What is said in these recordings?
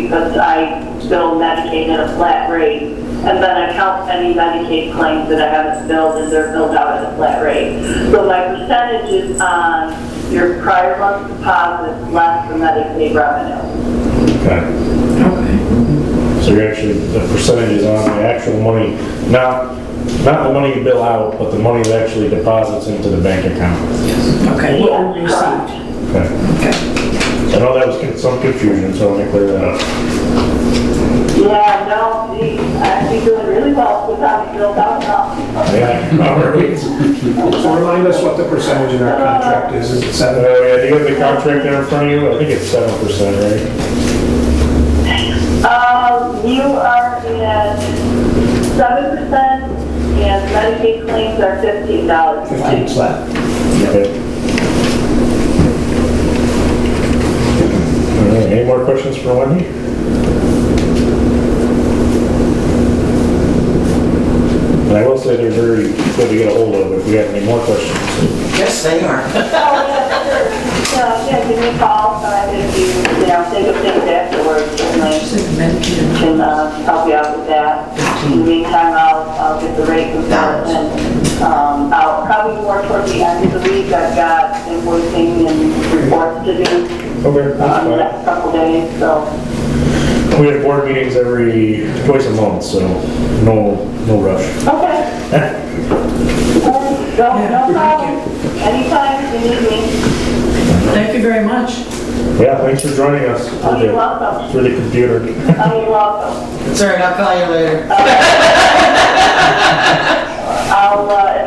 because I bill Medicaid at a flat rate, and then I count any Medicaid claims that I haven't billed, and they're billed out at a flat rate. So my percentage is on your prior month's deposits less the Medicaid revenue. Okay. So you're actually, the percentage is on the actual money, not the money you bill out, but the money that actually deposits into the bank account. Okay, what we received. Okay. I know that was some confusion, so let me clear that up. Yeah, no, geez, I'd be doing really well without it billed out now. Yeah, all right. So remind us what the percentage in our contract is. Is it 7? Yeah, do you have the contract there in front of you? I think it's 7%, right? You are at 7%, and Medicaid claims are $15. 15 flat. Okay. All right, any more questions for Wendy? And I will say they're very good to get a hold of if we have any more questions. Yes, they are. Yeah, give me a call, if you think of things afterwards, certainly can help you out with that. In the meantime, I'll get the rate comparison. I'll probably more towards the end of the week. I've got invoicing and reports to do Okay, in the next couple days, so. we have board meetings twice a month, so no rush. Okay. No problem. Anytime you need me. Thank you very much. Yeah, thanks for joining us. Oh, you're welcome. Through the computer. Oh, you're welcome. It's all right, I'll call you later.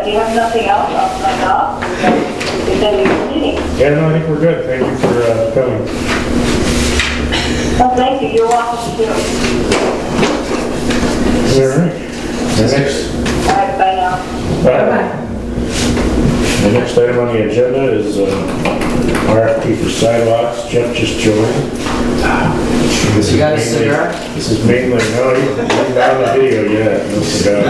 If you have nothing else, I'll sign off. Continue the meeting. Yeah, no, I think we're good. Thank you for coming. Well, thank you. You're welcome to. All right. The next, All right, bye now. Bye-bye. the next item on the agenda is RFP for sidewalks. Jeff just joined. You got a cigar? This is mainly, no, he's not on the video yet. No cigar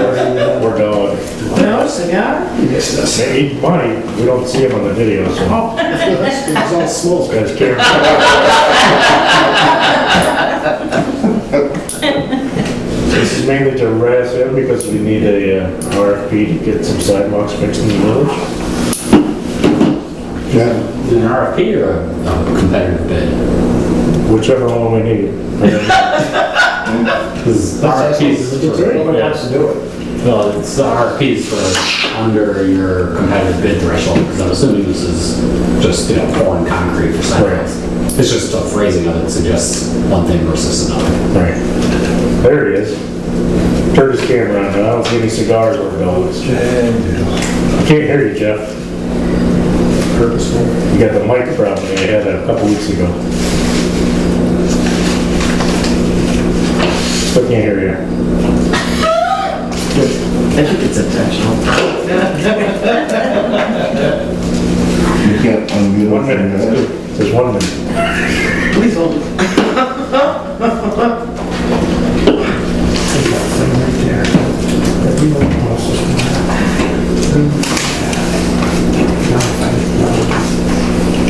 or dog. No cigar? Yes, that's it. They eat money. We don't see him on the video, so. Oh. It's all smoke. Guys, careful. This is mainly to razz him because we need a RFP to get some sidewalks fixed in the village. An RFP or a competitive bid? Whichever one we need. Because RFPs Nobody wants to do it. well, it's the RFPs for under your competitive bid threshold. Because I'm assuming this is just pouring concrete for sidewalks. It's just a phrasing of it suggests one thing versus another. Right. There he is. Turn his camera on. I don't see any cigars or dogs. I can't hear you, Jeff. Purposeful. You got the mic problem. I had that a couple weeks ago. Still can't hear you. I think it's intentional. You can't unmute 1 minute. It says 1 minute. Please hold.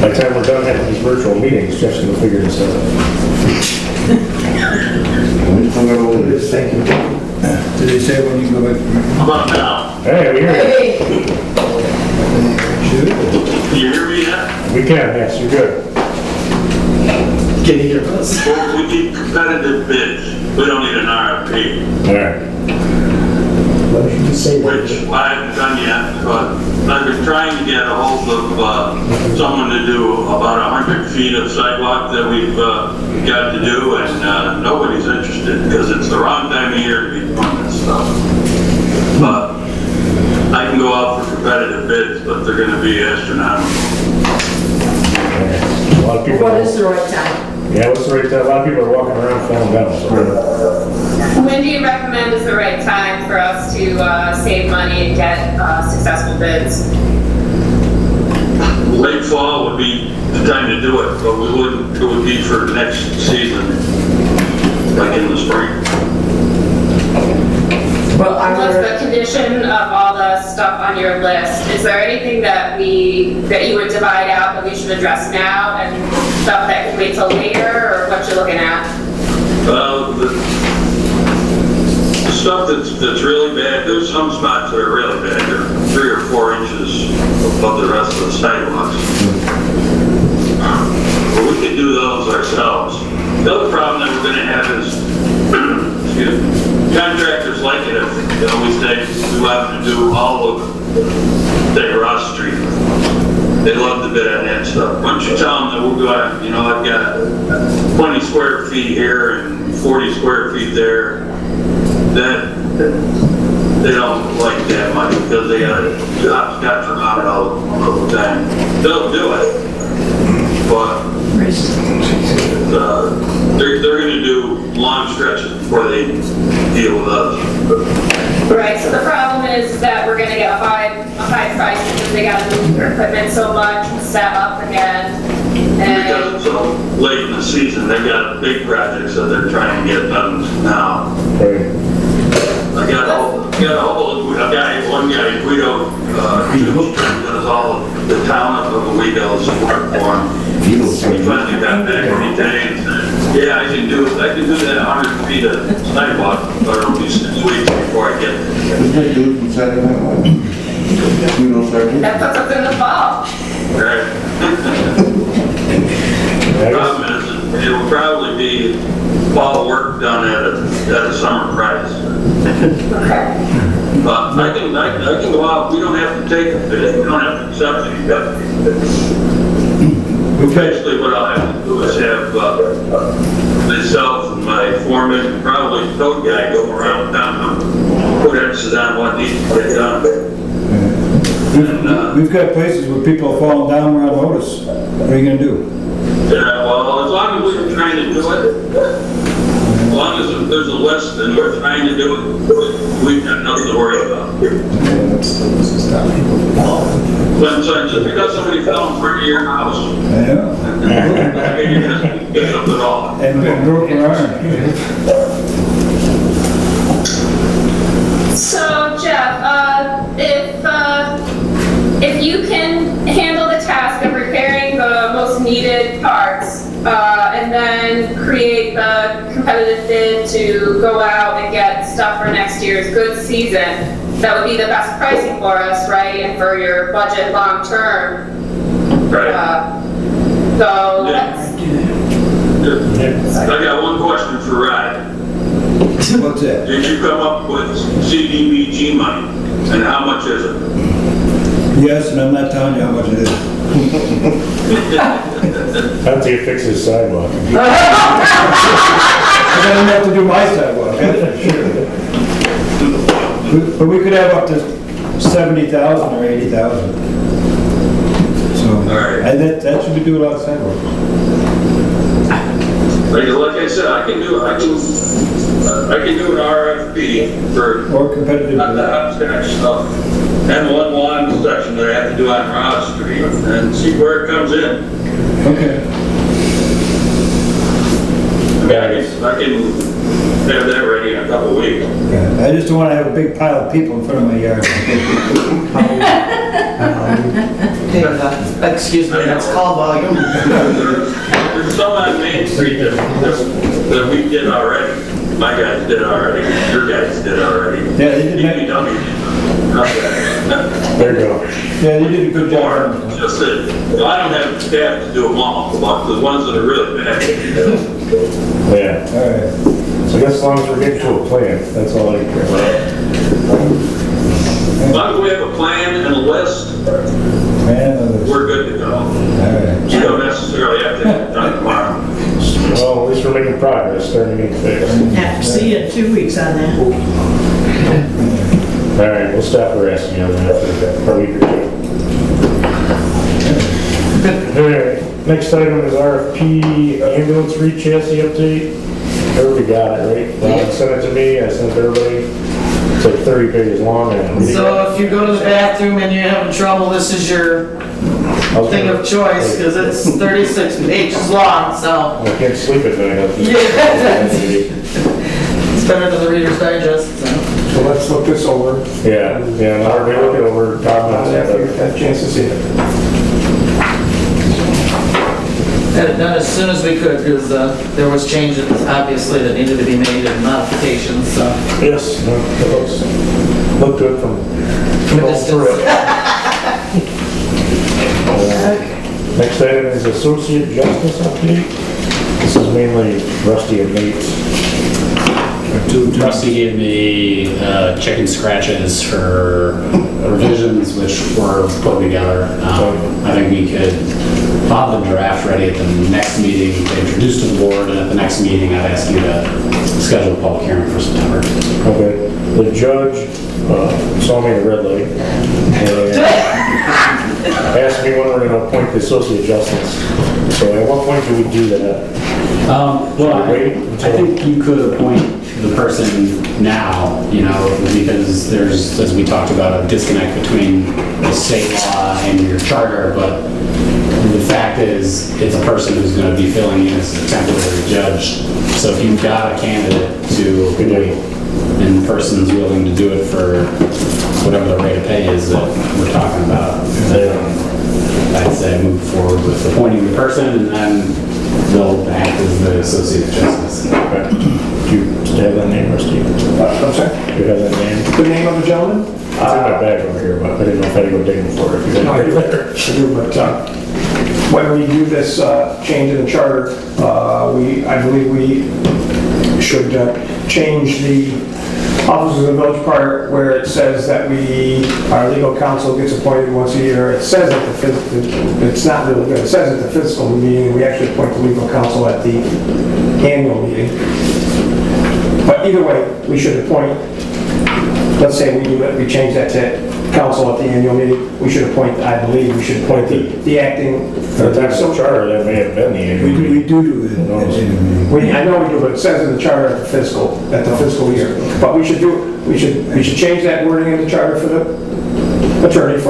By the time we're done having these virtual meetings, Jeff's gonna figure this out. Thank you. Did they say when you go back? Hey, we hear you. Can you hear me now? We can, yes, you're good. Can you hear us? Well, we need competitive bids. We don't need an RFP, All right. which I haven't done yet, but I've been trying to get a hold of someone to do about 100 feet of sidewalk that we've got to do, and nobody's interested because it's the wrong time of year to be doing this stuff. But I can go out for competitive bids, but they're going to be astronomical. A lot of people. What is the right time? Yeah, what's the right time? A lot of people are walking around falling down. So. When do you recommend is the right time for us to save money and get successful bids? Late fall would be the time to do it, but it would be for next season, like in the spring. Well, What's the condition of all the stuff on your list? Is there anything that you would divide out that we should address now and stuff that can wait till later, or what you're looking at? The stuff that's really bad, there's some spots that are really bad. They're 3 or 4 inches above the rest of the sidewalks. But we could do those ourselves. The other problem that we're going to have is, excuse me, contractors like it if we say we want to do all of, say, Ross Street. They love to bid on that stuff. Once you tell them that we'll go out, I've got 20 square feet here and 40 square feet there, that they don't like that much because they got to out all the time. They'll do it, but they're going to do long stretches before they deal with us. Right, so the problem is that we're gonna get a high price because they gotta move their equipment so much, set up again, Because and, it's so late in the season, they got big projects that they're trying to get done now. Right. I got a guy, one guy, Guido, does all of the town of Guido's work for him. He finally got back and he said, yeah, I can do that 100 feet of sidewalk, but it'll be 6 weeks before I get there. Isn't that dude from Saturday Night Live? We don't start here. that puts us in the fall. Right. The problem is, it will probably be fall work done at a summer price. Okay. But I can go out, we don't have to take a bid, we don't have to accept any bid. Basically, what I'll have to do is have myself and my foreman, probably the code guy, go around town and put X's on what needs to get done. And, We've got places where people are falling down without notice. What are you gonna do? yeah, well, as long as we're trying to do it, as long as there's a list and we're trying to do it, we've got nothing to worry about. When just because somebody fell in front of your house, Yeah. you're gonna get something wrong. And broke your arm. So Jeff, if you can handle the task of repairing the most needed parts, and then create the competitive bid to go out and get stuff for next year's good season, that would be the best pricing for us, right? And for your budget long term. Right. So Yeah. let's, I got one question for Ryan. What's that? Did you come up with CDBG money? And how much is it? Yes, and I'm not telling you how much it is. After you fix his sidewalk. I don't have to do my sidewalk, that's for sure. But we could have up to 70,000 or 80,000. So, right. that should be doing a lot of sidewalk. Like I said, I can do an RFP for Or competitive. not the hopscotch stuff and one lawn section that I have to do on Ross Street and see where it comes in. Okay. I can have that ready in a couple weeks. Yeah, I just don't want to have a big pile of people in front of my yard. Excuse me, that's call volume. There's some on Main Street that we did already. My guys did already, your guys did already. Yeah, they did. DPW. There you go. Yeah, you did a good Or job. just that, I don't have the staff to do them all, but the ones that are really bad. Yeah. All right. So I guess as long as we're getting to a plan, that's all I care about. As long as we have a plan and a list, Man, we're good to go. all right. You don't necessarily have to have it done tomorrow. Well, at least we're making progress, starting to get fixed. Yeah, see you in 2 weeks on that. All right, we'll stop harassing you on that for a week or two. All right, next item is RFP ambulance reach chassis update. Everybody got it, right? Ron sent it to me, I sent it to everybody. It's like 30 pages long. And So if you go to the bathroom and you're having trouble, this is your thing of choice, because it's 36 pages long, so. I can't sleep at night. Yeah. It's better than the Reader's Digest, so. So let's look this over. Yeah, and I'll already look it over, talk about After you it. get a chance to see it. Had it done as soon as we could, because there was changes, obviously, that needed to be made and modifications, so. Yes, no, it looked good from a distance. Next item is associate justice update. This is mainly Rusty and Nate's. Rusty gave me chicken scratches for revisions which were put together. I think we could have the draft ready at the next meeting to introduce to the board, and at the next meeting I'd ask you to schedule a public hearing for September. Okay. The judge saw me at a red light and asked me when we're going to appoint the associate justice. So at what point do we do that? Well, I think you could appoint the person now, you know, because there's, as we talked about, a disconnect between the state law and your charter, but the fact is, it's a person who's going to be filling in as a temporary judge. So if you've got a candidate to appoint, and the person's willing to do it for whatever the rate of pay is that we're talking about, I'd say move forward with appointing the person, and then they'll act as the associate justice. Okay. Do you have that name, Rusty? I'm sorry? Do you have that name? The name of the gentleman? It's in my bag over here, but I didn't know if I had to go digging for it. If you No, had I do, but when we do this change in the charter, I believe we should change the officers of the village part where it says that our legal counsel gets appointed once a year. It says at it's not really good. It says at the fiscal meeting, we actually appoint the legal counsel at the annual meeting. But either way, we should appoint, let's say we change that to council at the annual meeting, we should appoint, I believe, we should appoint the acting. the charter, that may have been the annual meeting. We do it. I know we do, but it says in the charter at the fiscal year. But we should change that wording in the charter for the attorney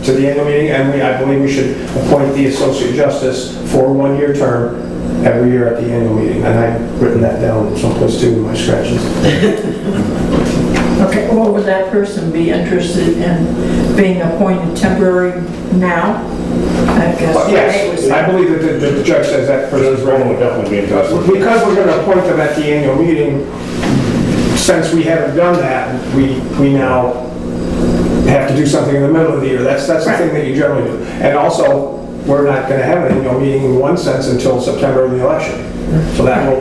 to the annual meeting, and I believe we should appoint the associate justice for a one-year term every year at the annual meeting. And I've written that down someplace too in my scratches. Okay, well, would that person be interested in being appointed temporary now? I guess. Yes, I believe that the judge says that person's ready. Would definitely be interested. Because we're going to appoint them at the annual meeting, since we haven't done that, we now have to do something in the middle of the year. That's the thing that you generally do. And also, we're not going to have an annual meeting in one sense until September of the election. So that will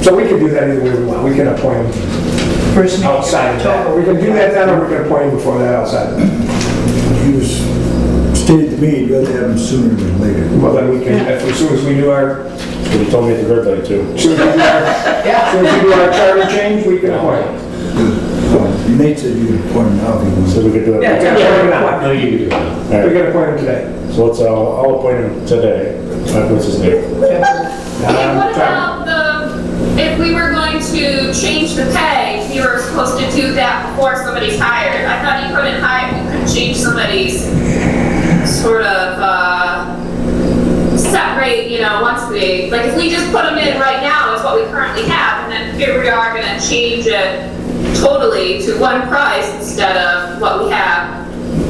so we can do that either way we want. We can appoint them outside of that. We can do that then, or we can appoint them before that outside of that. He was stated to me, you'd rather have them sooner than later. Well, then we can, as soon as we do our, So he told me at the red light too. as soon as we do our charter change, we can appoint. Nate said you could appoint him now if you want. So we could do it. Yeah, temporary. No, you can do that. All We right. can appoint him today. So I'll appoint him today. What's his name? And what about if we were going to change the pay, we were supposed to do that before somebody's hired. I thought you couldn't change somebody's sort of set rate, once like if we just put them in right now, it's what we currently have, and then here we are gonna change it totally to one price instead of what we have.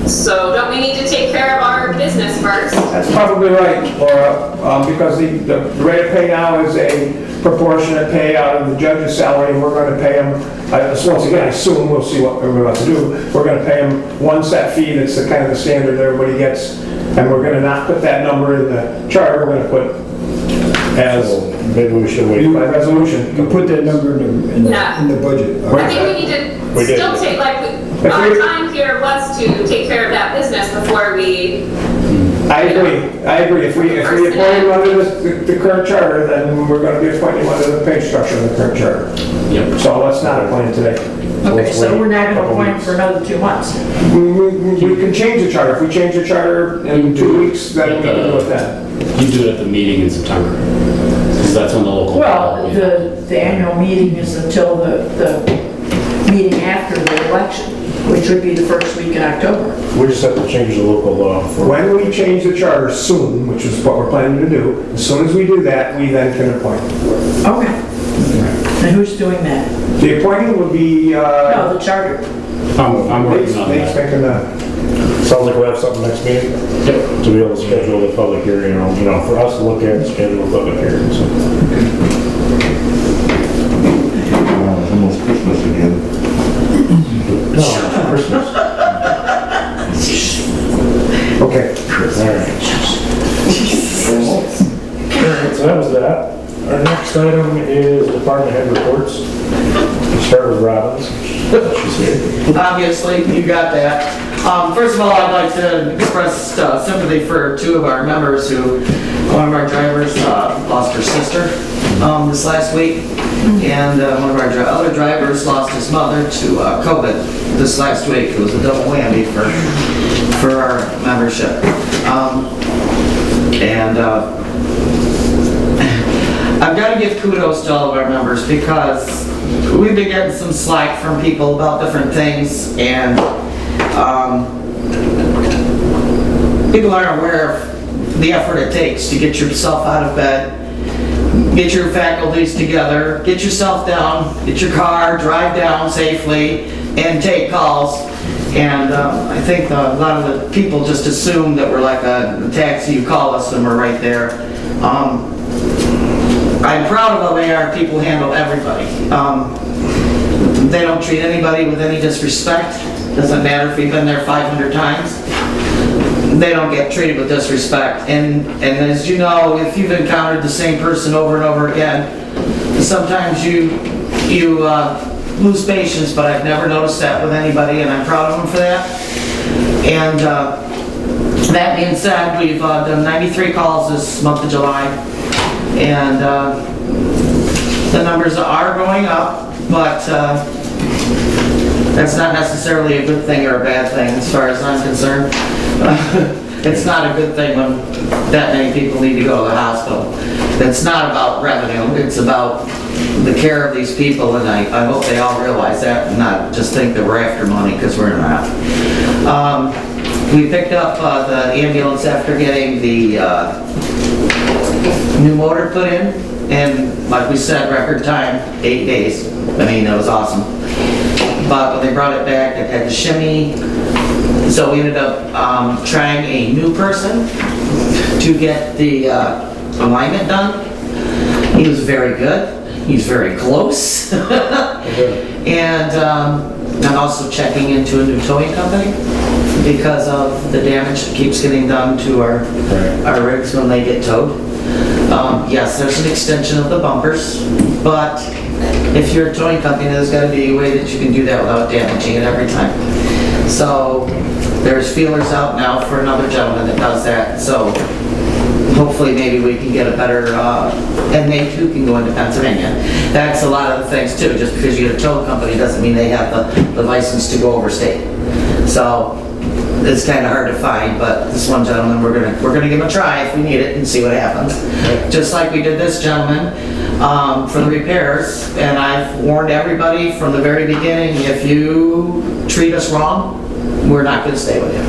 So don't we need to take care of our business first? That's probably right, Laura, because the rate of pay now is a proportionate pay out of the judge's salary, and we're going to pay them, once again, I assume, we'll see what we're about to do, we're going to pay them one set fee that's the kind of the standard everybody gets, and we're going to not put that number in the charter, we're going to put as Maybe we should wait. by resolution. You put that number in the budget. I think we need to still take, our time here was to take care of that business before we... I agree. If we appoint him under the current charter, then we're going to be appointing him under the pay structure of the current charter. Yep. So let's not appoint him today. Okay, so we're not going to appoint for another 2 months. We can change the charter. If we change the charter in 2 weeks, then we can do it then. You do it at the meeting in September, because that's when the local. Well, the annual meeting is until the meeting after the election, which would be the first week in October. We just have to change the local law for. When we change the charter soon, which is what we're planning to do, as soon as we do that, we then can appoint. Okay. And who's doing that? The appointing would be, No, the charter. I'm working on Nate's that. making that. Sounds like we'll have something next meeting. Yep. To be able to schedule the public hearing, for us to look at and schedule a public hearing, so. It's almost Christmas again. No, it's Christmas. Okay. Alright, so that was that. Our next item is department head reports. We'll start with Robin's. She's here. Obviously, you got that. First of all, I'd like to express sympathy for two of our members one of our drivers lost her sister this last week, and one of our other drivers lost his mother to COVID this last week. It was a double whammy for our membership. I've got to give kudos to all of our members because we've been getting some slack from people about different things, and people aren't aware of the effort it takes to get yourself out of bed, get your faculties together, get yourself down, get your car, drive down safely, and take calls. And I think a lot of the people just assume that we're like a taxi, you call us and we're right there. I'm proud of the way our people handle everybody. They don't treat anybody with any disrespect. Doesn't matter if you've been there 500 times. They don't get treated with disrespect. And as you know, if you've encountered the same person over and over again, sometimes you lose patience, but I've never noticed that with anybody, and I'm proud of them for that. And that being said, we've done 93 calls this month of July, and the numbers are going up, but that's not necessarily a good thing or a bad thing as far as I'm concerned. It's not a good thing when that many people need to go to the hospital. It's not about revenue, it's about the care of these people, and I hope they all realize that and not just think that we're after money, because we're not. We picked up the ambulance after getting the new motor put in, and like we said, record time, 8 days. I mean, that was awesome. But when they brought it back, it had the shimmy, so we ended up trying a new person to get the alignment done. He was very good. He's very close. And I'm also checking into a new towing company because of the damage that keeps getting done to our rigs when they get towed. Yes, there's an extension of the bumpers, but if you're a towing company, there's got to be a way that you can do that without damaging it every time. So there's feelers out now for another gentleman that does that. So hopefully maybe we can get a better, and they too can go into Pennsylvania. That's a lot of the things too. Just because you get a tow company doesn't mean they have the license to go overstate. So it's kind of hard to find, but this one gentleman, we're gonna give him a try if we need it and see what happens. Just like we did this gentleman for the repairs, and I've warned everybody from the very beginning, if you treat us wrong, we're not gonna stay with you.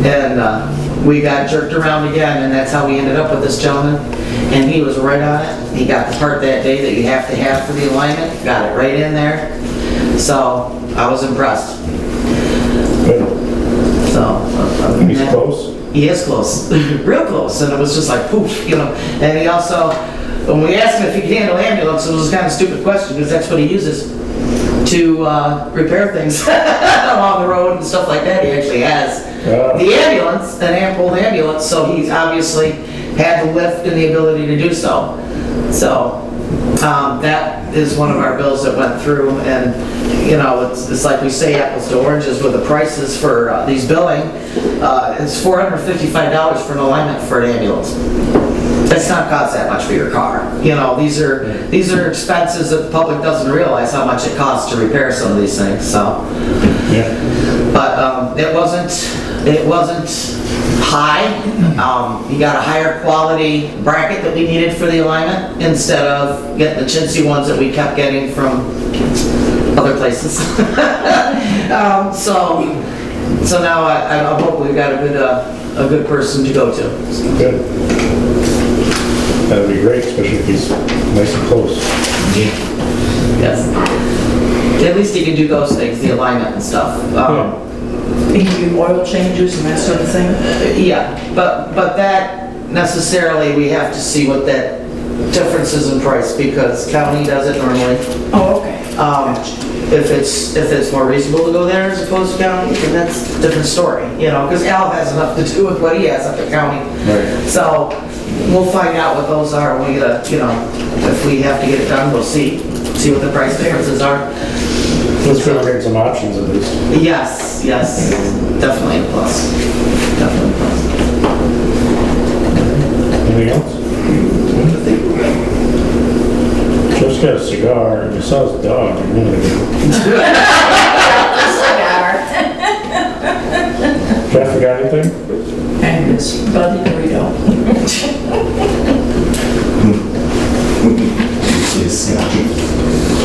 And we got jerked around again, and that's how we ended up with this gentleman. And he was right on it. He got the part that day that you have to have for the alignment, got it right in there. So I was impressed. So He's close. He is close, real close, and it was just like poof, And he also, when we asked him if he could handle ambulance, it was a kind of stupid question because that's what he uses to repair things along the road and stuff like that. He actually has the ambulance, an old ambulance, so he's obviously had the lift and the ability to do so. So that is one of our bills that went through, and it's like we say, apples to oranges with the prices for these billing. It's $455 for an alignment for an ambulance. That's not cost that much for your car. These are expenses that the public doesn't realize how much it costs to repair some of these things. So, yeah. But it wasn't high. You got a higher quality bracket that we needed for the alignment instead of getting the chintzy ones that we kept getting from other places. So now I hope we've got a good person to go to. Good. That'd be great, especially if he's nice and close. Yes. At least he can do those things, the alignment and stuff. They can do oil changes and that sort of thing? Yeah, but that necessarily, we have to see what that difference is in price, because county does it normally. Oh, okay. If it's more reasonable to go there as opposed to county, then that's a different story, you know, because Al has enough to do with what he has up at county. Right. So we'll find out what those are when we get a, you know, if we have to get it done, we'll see what the price differences are. Let's try to get some options at least. Yes, definitely a plus. Definitely a plus. Anything else? Just got a cigar and you saw his dog a minute ago. Jeff, forgot anything? And it's Buddy Dorito.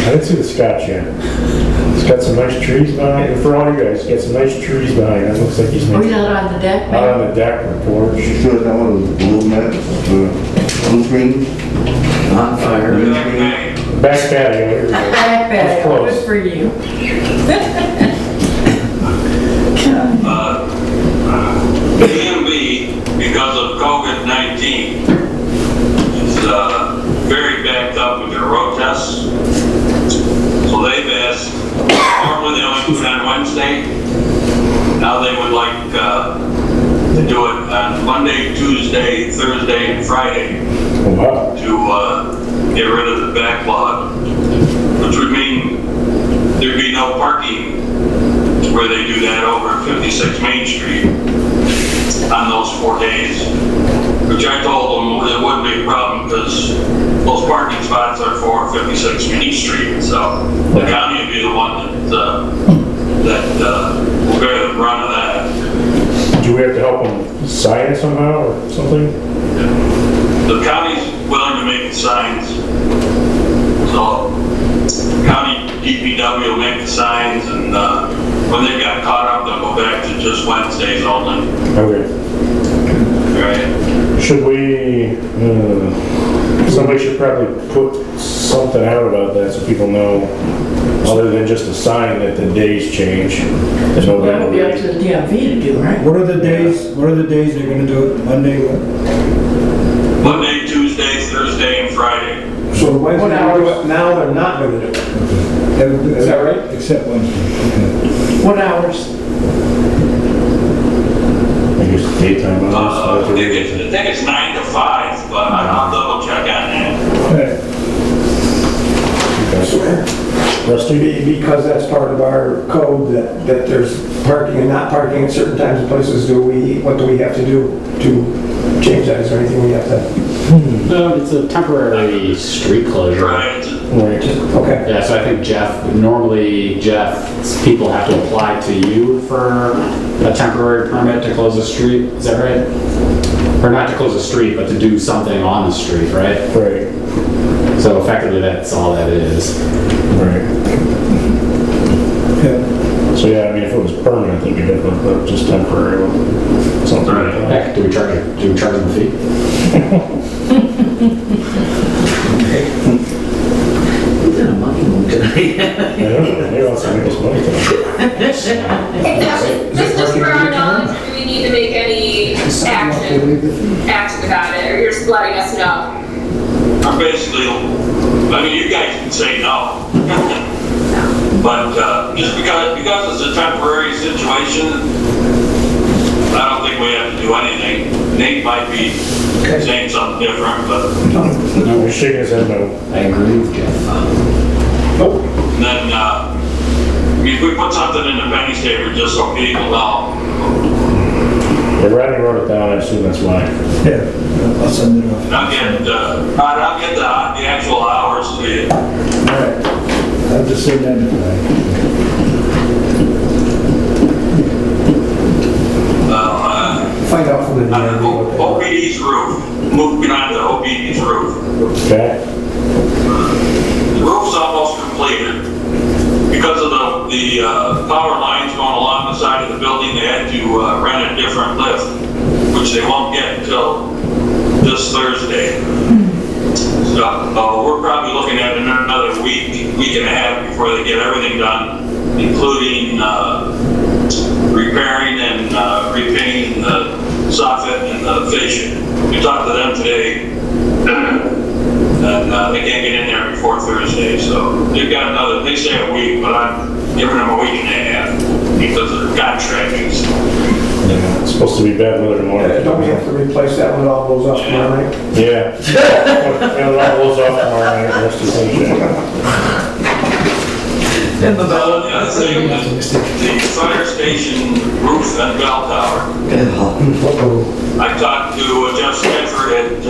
I didn't see the scotch yet. It's got some nice trees behind it. For all you guys, it's got some nice trees behind it. It looks like he's Oh, making you're out on the deck, out man? on the deck or porch. Sure, that one was blue mat, blue screen. On fire. Green screen. Back patio. Here we go. Back That's patio, close. good for you. DMV, because of COVID-19, is very backed up with their road tests. So they've asked, normally they only do it on Wednesday. Now they would like to do it on Monday, Tuesday, Thursday, and Friday Oh, wow. to get rid of the backlog, which would mean there'd be no parking where they do that over at 56 Main Street on those 4 days, which I told them it wouldn't be a problem because those parking spots are for 56 Main Street, so the county would be the one that will bear the brunt of that. Do we have to help them sign it somehow or something? The county's willing to make the signs, so county DPW will make the signs, and when they got caught up, they'll go back to just Wednesdays only. Okay. Right? Should we, somebody should probably put something out about that so people know, other than just a sign that the days change. There's no Well, that'll be up to the DMV to do, right? What are the days they're gonna do it? Monday, what? Monday, Tuesday, Thursday, and Friday. So the Wednesday, What they do hours? it now, they're not gonna do it. Is that right? Except Wednesday, okay. What hours? I guess daytime I hours. think it's 9 to 5, but I'll double check on that. Right. Rusty? Because that's part of our code that there's parking and not parking at certain times and places, what do we have to do to change that? Is there anything we have to? No, it's a temporary street closure. Right. Right. Okay. Yeah, so I think normally people have to apply to you for a temporary permit to close a street, is that right? Or not to close a street, but to do something on the street, right? Right. So effectively, that's all that is. Right. Yeah. So yeah, I mean, if it was permanent, it'd be different, but just temporary, something like that. Heck, do we charge them a fee? Who's in a money mood tonight? I don't know, maybe I'll make us money tonight. Hey, just for our knowledge, do we need to make any action about it, or you're just letting us know? I'm basically, I mean, you guys can say no. But just because it's a temporary situation, I don't think we have to do anything. Nate might be saying something different, but No, we're shaking his head no. I agree with Jeff. then, I mean, if we put something in the penny saver just so people know. Yeah, Rodney wrote it down, I assume that's why. Yeah, I'll send it off. And I'll get the actual hours to you. All right. I'll just send that tonight. Find out from the DMV what they want. OPD's roof, moving on to OPD's roof. Okay? The roof's almost completed. Because of the power lines going along the side of the building, they had to rent a different lift, which they won't get until this Thursday. So we're probably looking at another week and a half before they get everything done, including soffit and the fascia. We talked to them today, and they can't get in there before Thursday, so they've got another, they say a week, but I'm giving them a week and a half because of their contractors. Yeah, it's supposed to be bad weather tomorrow. Don't we have to replace that when it all goes off tomorrow night? Yeah. And it all goes off tomorrow night, the rest of the sunshine. In the The other thing, the fire station roof and bell tower. I talked to Jeff Stanford at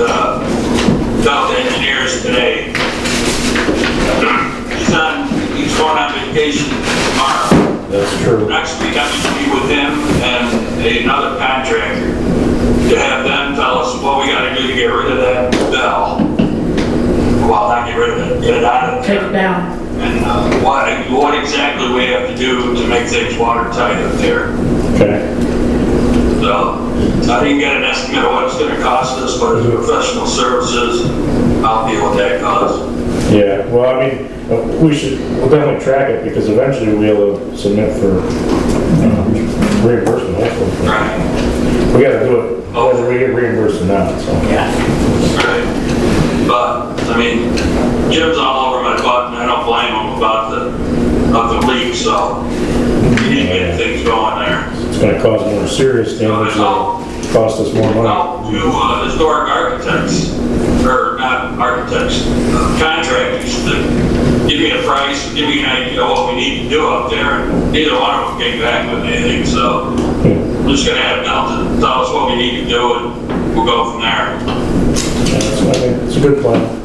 Delta Engineers today. He's going on vacation tomorrow. That's true. Next week, I'm going to be with him and another contractor to have them tell us what we got to do to get rid of that bell. Well, not get rid of it, get it out of there. Take it down. And what exactly we have to do to make things watertight up there. Okay. So, I didn't get an estimate of what it's going to cost us, but as professional services, I'll deal with that cost. Yeah, well, I mean, we'll definitely track it because eventually we'll submit for reimbursement hopefully. Right. We gotta do it, whether we get reimbursed or not, so. Yeah. Right. But, I mean, Jim's all over my butt and I don't blame him about the leak, so we need to get things going there. It's gonna cause more serious damage and cost us more money. I'll do historic architects, or not architects, contractors that give me a price, give me an idea of what we need to do up there, and neither one of them came back with anything, so I'm just gonna have Delta tell us what we need to do and we'll go from there. Yeah, so I think it's a good plan.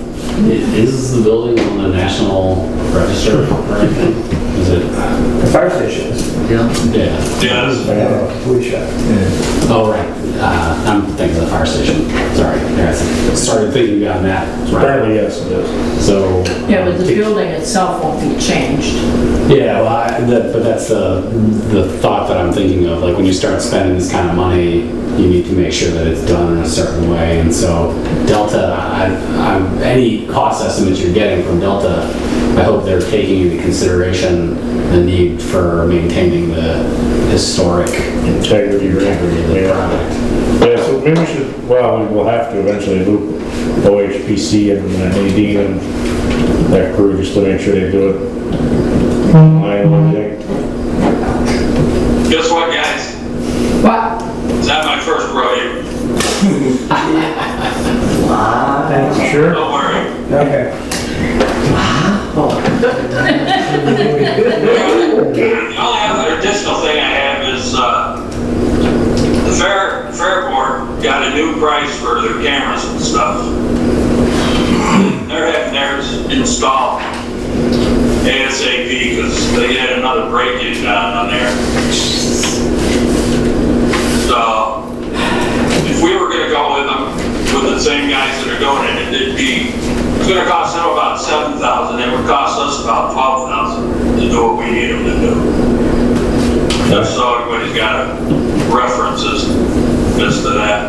Is the building on the National Register or anything? Is it? The fire station is. Yeah. Yes. Police shop. Oh, right. I'm thinking of the fire station. Sorry. Yeah, I started thinking about that. Apparently, yes, it is. So. Yeah, but the building itself won't be changed. Yeah, well, but that's the thought that I'm thinking of. Like when you start spending this kind of money, you need to make sure that it's done in a certain way. And so Delta, any cost estimates you're getting from Delta, I hope they're taking into consideration the need for maintaining the historic Integrity of the yeah. product. Yeah, so maybe we should, well, we will have to eventually loop OHPC and AD and that crew just to make sure they do it. Line and everything. Guess what, guys? What? It's not my first rodeo. You sure? Don't worry. Okay. The only other additional thing I have is the fair board got a new price for their cameras and stuff. They're having theirs installed ASAP because they had another break-in down on there. So if we were going to go with them, with the same guys that are going in, it's going to cost them about $7,000. It would cost us about $12,000 to do what we need them to do. Just so everybody's got references as to that.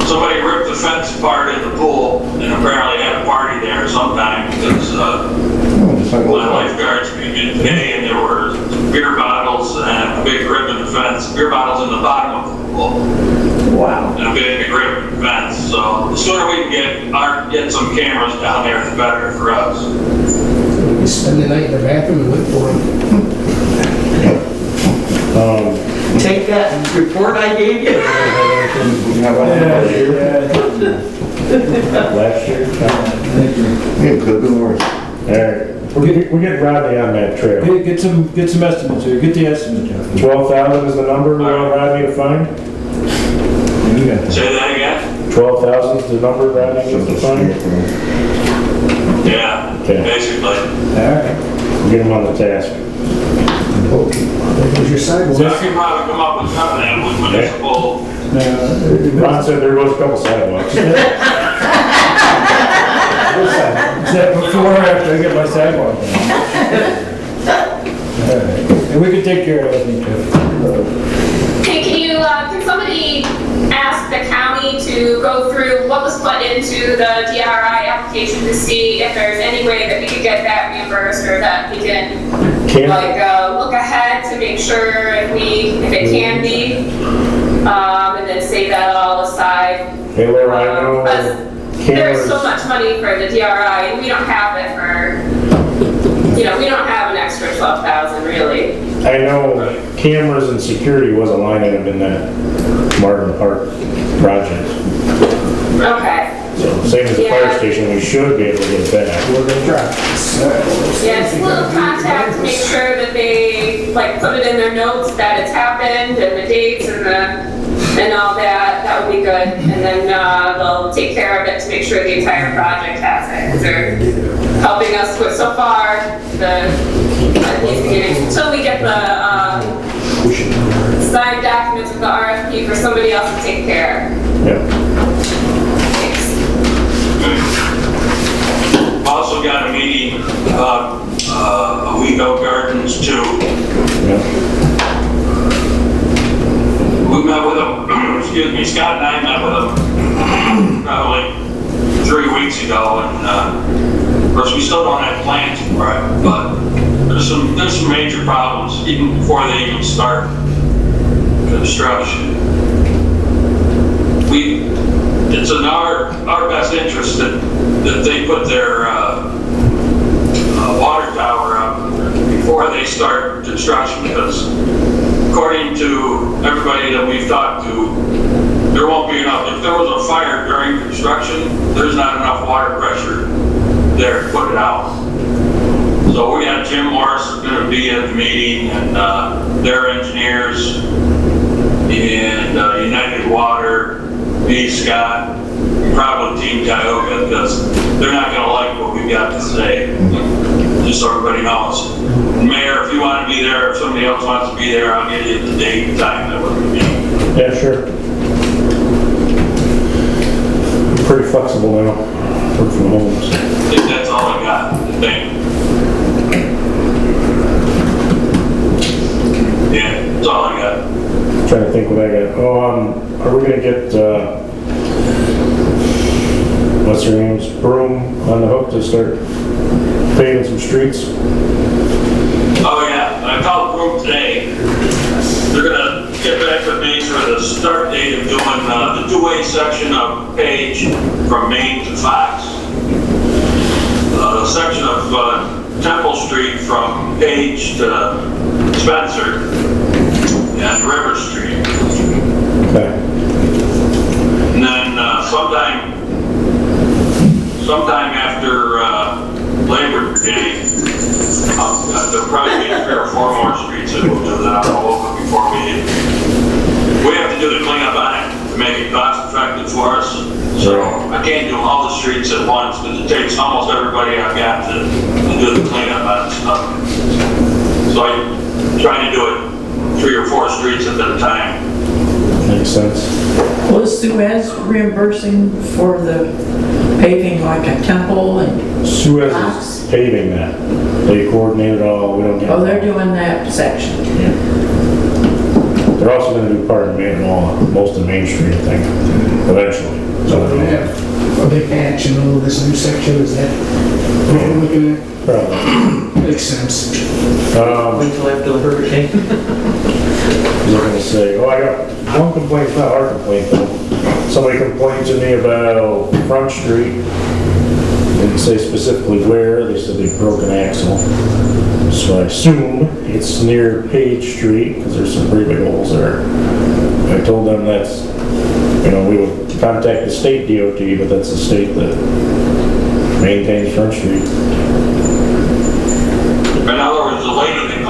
Somebody ripped the fence apart in the pool and apparently had a party there sometime because my lifeguards came in today and there were beer bottles and a big rip in the fence. Beer bottles in the bottom of the pool. Wow. And a big rip in the fence. So the sooner we can get some cameras down there, the better for us. You spend the night in the bathroom and wait for it. Take that report I gave you. Last year? Yeah, could have been worse. Alright, we're getting Rodney on that trail. Get some estimates here, get the estimate, Jeff. 12,000 is the number we want Rodney to find? You got that. Say that again? 12,000 is the number Rodney needs to find? Yeah, Okay. basically. All right. Get him on the task. There's your sidewalk. So I could probably come up with something with municipal. Ron said there was a couple sidewalks. Is that before or after I get my sidewalk? All right. And we can take care of it, I think, Jeff. Hey, can somebody ask the county to go through what was put into the DRI application to see if there's any way that we could get that reimbursed or that we can, like, look ahead to make sure if it can be? and then save that all aside. Hey, Laura, I know Because there's so cameras, much money for the DRI, and we don't have it for, we don't have an extra 12,000 really. I know cameras and security was a line item in that Martin Park project. Okay. So same as the fire Yeah. station, we should be able to get it back. We're gonna try. Yeah, just a little contact to make sure that they, like, put it in their notes that it's happened, and the dates, and all that, that would be good. And then, they'll take care of it to make sure the entire project has it, because they're helping us with, so far, at least beginning, until we get the, signed documents with the RFP for somebody else to take care. Yeah. Thanks. Also got a meeting about VOO Gardens too. Yeah. We met with them, excuse me, Scott and I met with them probably 3 weeks ago, and of course we still don't have plans for it, but there's some major problems even before they even start construction. It's in our best interest that they put their water tower up before they start construction, because according to everybody that we've talked to, there won't be enough. If there was a fire during construction, there's not enough water pressure there to put it out. So we got Jim Morris is going to be at the meeting, and their engineers, and United Water, me, Scott, probably Team Tioga, because they're not going to like what we've got to say, just so everybody knows. Mayor, if you want to be there, if somebody else wants to be there, I'll get you the date and time that we're going to be. Yeah, sure. I'm pretty flexible now. Work from home, so. I think that's all I got, I think. Yeah, that's all I got. Trying to think what I got. Oh, are we gonna get, what's her name's Broom on the hook to start paving some streets? Oh yeah, I called Broom today. They're gonna get back with me for the start date of doing the two-way section of Page from Maine to Fox. The section of Temple Street from Page to Spencer and River Street. Okay. And then sometime after Labor Day, there'll probably be 3 or 4 more streets that we'll do that all over before we have to do the cleanup on it to make it cost effective for us. So I can't do all the streets at once, because it takes almost everybody I've got to do the cleanup on stuff. So I'm trying to do it 3 or 4 streets at a time. Makes sense. Was Suez reimbursing for the paving like a Temple and Suez Fox? is paving that. They coordinate it all, we don't get. Oh, they're doing that section. Yeah. They're also gonna do part of Main Wall, most of Main Street, I think, eventually. So we're gonna have a big patch in all this new section, is that what we're looking at? Probably. Makes sense. Wait till after the hurricane. I was gonna say, oh, I got one complaint, it's not our complaint though. Somebody complained to me about Front Street. Didn't say specifically where, they said they broke an axle. So I assume it's near Page Street, because there's some pretty big holes there. I told them that's, we would contact the state DOT, but that's the state that maintains Front Street. In other words, the lady that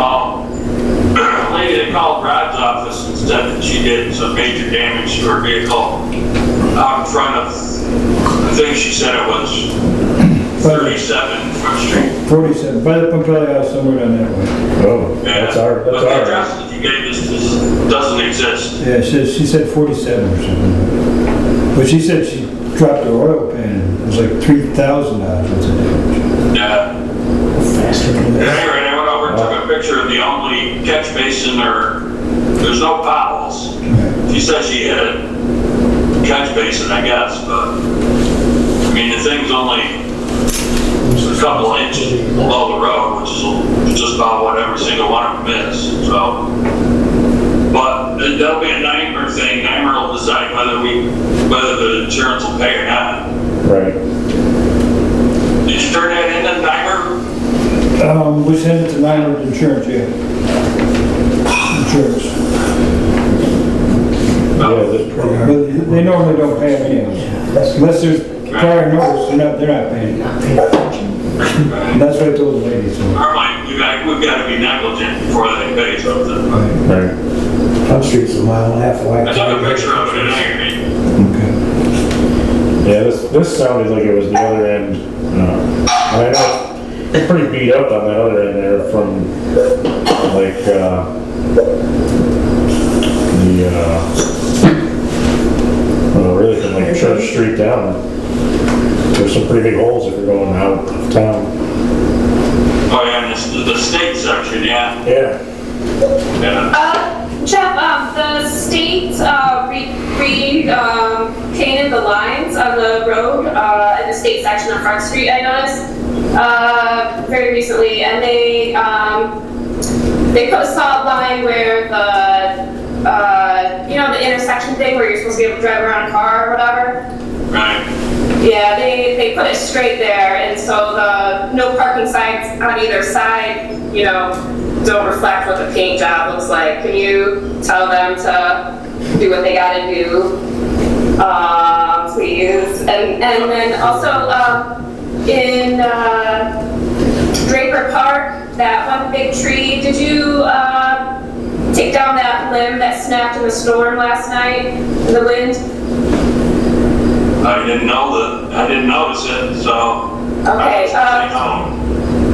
called Rod's office and said that she did some major damage to her vehicle out in front of, I think she said it was 37 Front Street. 47, by the Pompeii House, somewhere down that way. Oh, Yeah. that's our. But the address that you gave us doesn't exist. Yeah, she said 47 or something. But she said she dropped her oil pan, it was like $3,000 worth of damage. Yeah. Faster than that. Anyway, I went over and took a picture of the only catch basin there's no potholes. She said she hit a catch basin, I guess, but I mean, the thing's only a couple of inches below the road, which is just about what every single one of them is, so. But that'll be a nightmare thing. whether the insurance will pay or not. Right. Did you turn that in at Nymer? We send it to Nyland Insurance, yeah. Insurance. But they normally don't pay them anyhow. Unless there's prior notice, they're not paying. That's what I told the lady, so. Our mind, we've got to be negligent before they pay something. Right. Front Street's a mile and a half away. I took a picture of it in Iron. Okay. Yeah, this sounded like it was the other end. I know it's pretty beat up on the other end there from like really from like Church Street down. There's some pretty big holes if you're going out of town. Oh yeah, and the state section, yeah. Yeah. Jeff, the state painted the lines on the road in the state section of Front Street, I noticed, very recently, and they put a solid line where the intersection thing where you're supposed to be able to drive around a car or whatever. Right. Yeah, they put it straight there, and so the no parking signs on either side, don't reflect what the paint job looks like. Can you tell them to do what they gotta do, please? And then also, in Draper Park, that one big tree, did you take down that limb that snapped in the storm last night, in the wind? I didn't notice it, so. Okay, I was home.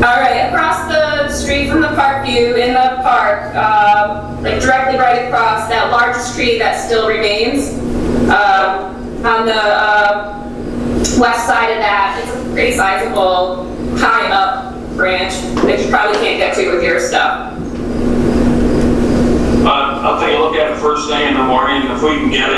all right, across the street from the park view, in the park, like directly right across, that largest tree that still remains, on the west side of that, it's a pretty sizable, high up branch that you probably can't get to with your stuff. I'll take a look at it first thing in the morning, if we can get it.